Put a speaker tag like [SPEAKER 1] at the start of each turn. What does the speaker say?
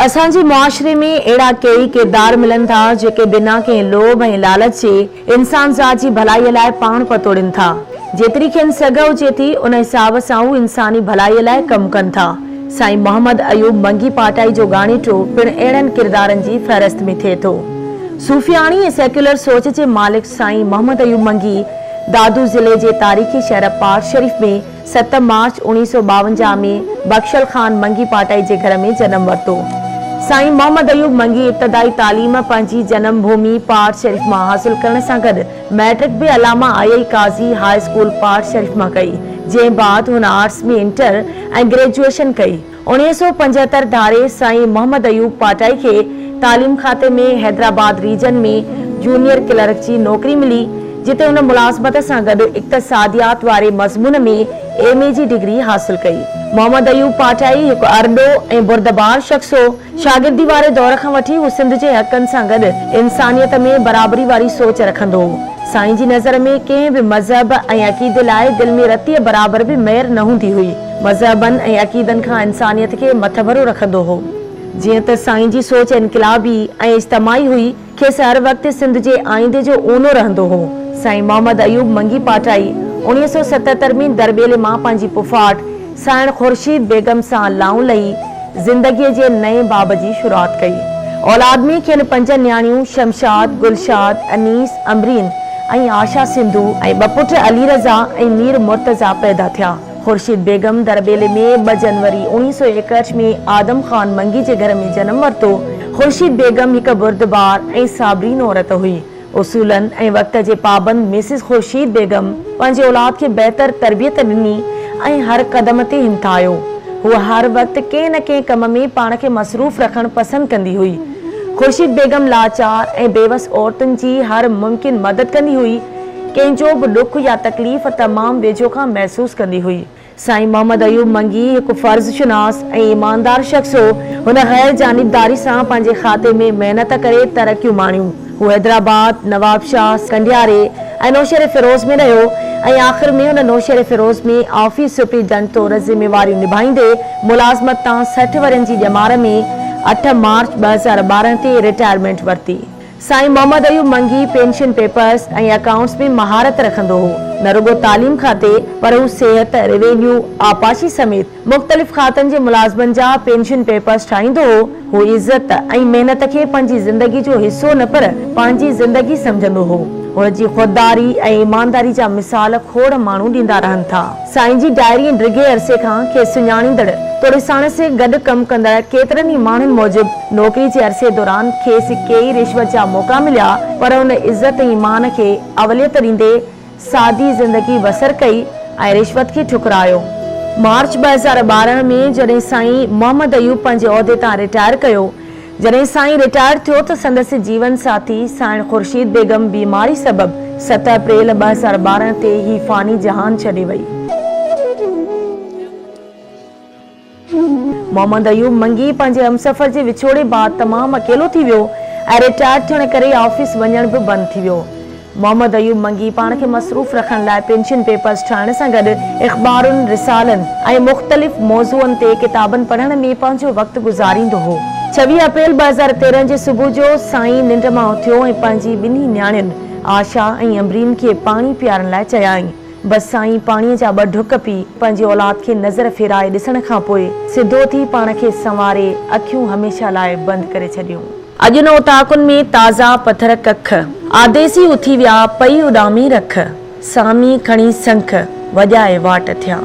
[SPEAKER 1] असांजे मुआशरे में अड़ा कई किरदार मिलन था जेके बिना कंहिं लोभ ऐं लालच जे इंसान ज़ात जी भलाई लाइ पाण पतोड़िन था। जेतिरी खेनि सघ हुजे थी उन हिसाब सां हू इंसानी भलाई लाइ कमु कनि था। साईं मोहम्मद अयूब मंगी पाटाई जो गाणीटो पिण अहिड़नि किरदारनि जी फ़हरिस्त में थिए थो। सूफियाणी ऐं सेक्युलर सोच जे मालिक साईं मोहम्मद अयूब मंगी दादू ज़िले जे तारीख़ी शहर पाक शरीफ़ में 7 मार्च 1952 में बख्शल खान मंगी पाटाई जे घर में जन्म वरितो। साईं मोहम्मद अयूब मंगी इब्तदाई तालीम पंहिंजी जन्म भूमि पाट शरीफ़ मां हासिल करण सां गॾु मैट्रिक बि अलामा आई काज़ी हाई स्कूल पाट शरीफ़ मां कई, जंहिं बाद हुन आर्ट्स में इंटर ऐं ग्रेजुएशन कई। 1975 धारे साईं मोहम्मद अयूब पाटाई खे तालीम खाते में हैदराबाद रीजन में जूनियर क्लर्क जी नौकरी मिली, जिते हुन मुलाज़मत सां गॾु इक़्तिसादियात वारे मज़मून में MA जी डिग्री हासिल कई। मोहम्मद अयूब पाटाई हिकु अरडो ऐं बुरदबार शख्स हो। शागिर्दी वारे दौर खां वठी हू सिंध जे हक़नि सां गॾु इंसानियत में बराबरी वारी सोच रखंदो हो। साईं जी नज़र में कंहिं बि मज़हब ऐं अक़ीदे लाइ दिल में रतीअ बराबर बि मेर न हूंदी हुई। मज़हबनि ऐं अक़ीदनि खां इंसानियत खे मथभरो रखंदो हो। जीअं त साईं जी सोच इनक़िलाबी ऐं इज्तमाई हुई, खेसि हर वक़्तु सिंध जे आईंदे जो ऊनो रहंदो हो। साईं मोहम्मद अयूब मंगी पाटाई 1977 में दरबेले मां पंहिंजी पुफाट साइण खुर्शीद बेगम सां लाऊं लही ज़िंदगीअ जे नए बाब जी शुरूआत कई। औलाद में खेनि 5 न्याणियूं शमशाद, गुलशाद, अनीस, अमरीन ऐं आशा सिंधु ऐं 2 पुट अली रज़ा ऐं मीर मुर्तज़ा पैदा थिया। खुर्शीद बेगम दरबेले में 2 जनवरी 1961 में आदम खान मंगी जे घर में जन्म वरितो। खुर्शीद बेगम हिकु बुर्दबार ऐं साबरीन औरत हुई। उसूलन ऐं वक़्त जे पाबंद मिसिस खुर्शीद बेगम पंहिंजे औलाद खे बहितर तरबियत ॾिनी ऐं हर क़दम ते हिमथायो। हूअ हर वक़्तु कंहिं न कंहिं कम में पाण खे मसरूफ़ रखणु पसंदि कंदी हुई। खुर्शीद बेगम लाचार ऐं बेवस औरतुनि जी हर मुमकिन मदद कंदी हुई। कंहिंजो बि ॾुख या तकलीफ़ तमामु वेझो खां महसूस कंदी हुई। साईं मोहम्मद अयूब मंगी हिकु फर्ज़ शुनास ऐं ईमानदार शख्स हो। हुन गैर जानिबदारी सां पंहिंजे खाते में महिनत करे तरक़ियूं माणियूं। हू हैदराबाद, नवाबशाह, कंडियारे ऐं नौशेरे फिरोज़ में रहियो ऐं आख़िर में हुन नौशेरे फिरोज़ में ऑफिस सुप्रीडेंट तौर ज़िम्मेवारियूं निभाईंदे मुलाज़मत तां 60 वरनि जी ॼमार में 8 मार्च 2012 ते रिटायरमेंट वरिती। साईं मोहम्मद अयूब मंगी पेंशन पेपर्स ऐं अकाउंट्स में महारत रखंदो हो। न रुगो तालीम खाते पर हू सिहत, रेवेन्यू, आपाशी समेत मुख़्तलिफ़ खातनि जे मुलाज़मनि जा पेंशन पेपर्स ठाहींदो हो। हू इज़त ऐं महिनत खे पंहिंजी ज़िंदगी जो हिसो न पर पंहिंजी ज़िंदगी सम्झंदो हो। हुनजी ख़ुददारी ऐं ईमानदारी जा मिसाल खोड़ माण्हू ॾींदा रहनि था। साईं जी डायरी डिघे अरसे खां खेसि सुञाणींदड़ तोड़िसाण से गॾु कमु कंदड़ केतिरनि ई माण्हुनि मूजिबि नौकरी जे अरसे दौरान खेसि कई रिश्वत जा मौक़ा मिलिया, पर हुन इज़त ऐं ईमान खे अवलियत ॾींदे सादी ज़िंदगी बसर कई ऐं रिश्वत खे ठुकरायो। मार्च 2012 में जॾहिं साईं मोहम्मद अयूब पंहिंजे उहिदे तां रिटायर कयो, जॾहिं साईं रिटायर थियो त संदसि जीवन साथी साइण खुर्शीद बेगम बीमारी सबबि 7 अप्रैल 2012 ते ही फ़ानी जहान छॾे वई। मोहम्मद अयूब मंगी पंहिंजे हमसफ़र जे विछोड़े बाद तमामु अकेलो थी वियो ऐं रिटायर थियण करे ऑफिस वञण बि बंदि थी वियो। मोहम्मद अयूब मंगी पाण खे मसरूफ़ रखण लाइ पेंशन पेपर्स ठाहिण सां गॾु इख़बारुनि, रिसालनि ऐं मुख़्तलिफ़ मौज़ूअनि ते किताबनि पढ़ण में पंहिंजो वक़्तु गुज़ारींदो हो। 26 अप्रैल 2013 जे सुबुह जो साईं निंड मां उथियो ऐं पंहिंजी 2 न्याणियुनि आशा ऐं अमरीन खे पाणी पीआरण लाइ चयाईं। बसि साईं पाणीअ जा 2 ढुक पी पंहिंजे औलाद खे नज़र फेराए ॾिसण खां पोइ सिधो थी पाण खे संवारे अखियूं हमेशह लाइ बंदि करे छॾियूं। अॼु न उताकुनि में ताज़ा पथर कख, आदेसी उथी विया पई उॾामी रख, सामी खणी संख वॼाए वाट थिया।